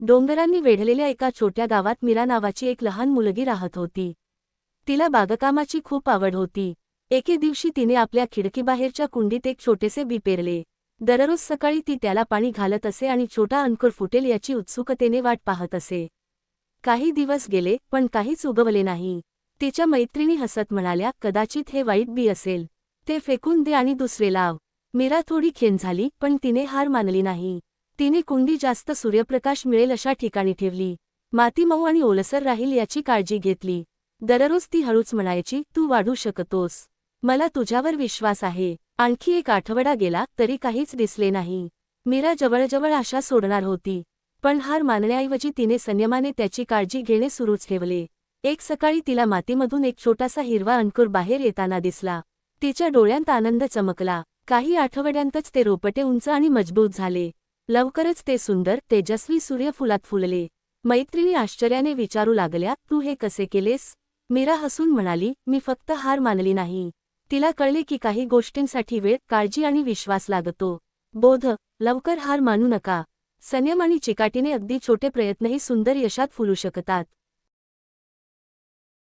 डोंगरांनी वेढलेल्या एका छोट्या गावात मीरा नावाची एक लहान मुलगी राहत होती. तिला बागकामाची खूप आवड होती. एके दिवशी तिने आपल्या खिडकीबाहेरच्या कुंडीत एक छोटेसे बी पेरले. दररोज सकाळी ती त्याला पाणी घालत असे आणि छोटा अंकुर फुटेल याची उत्सुकतेने वाट पाहत असे. काही दिवस गेले पण काहीच उगवले नाही. तिच्या मैत्रिणी हसत म्हणाल्या, कदाचित हे वाईट बी असेल. ते फेकून दे आणि दुसरे लाव. मीरा थोडी खिन्न झाली पण तिने हार मानली नाही. तिने कुंडी जास्त सूर्यप्रकाश मिळेल अशा ठिकाणी ठेवली. माती मऊ आणि ओलसर राहील याची काळजी घेतली. दररोज ती हळूच म्हणायची, तू वाढू शकतोस. मला तुझ्यावर विश्वास आहे. आणखी एक आठवडा गेला तरी काहीच दिसले नाही. मीरा जवळजवळ आशा सोडणार होती. पण हार मानण्याऐवजी तिने संयमाने त्याची काळजी घेणे सुरूच ठेवले. एक सकाळी तिला मातीमधून एक छोटासा हिरवा अंकुर बाहेर येताना दिसला. तिच्या डोळ्यांत आनंद चमकला. काही आठवड्यांतच ते रोपटे उंच आणि मजबूत झाले. लवकरच ते सुंदर, तेजस्वी सूर्यफुलात फुलले. मैत्रिणी आश्चर्याने विचारू लागल्या, तू हे कसे केलेस? मीरा हसून म्हणाली, मी फक्त हार मानली नाही. तिला कळले की काही गोष्टींसाठी वेळ, काळजी आणि विश्वास लागतो. बोध, लवकर हार मानू नका. संयम आणि चिकाटीने अगदी छोटे प्रयत्नही सुंदर यशात फुलू शकतात.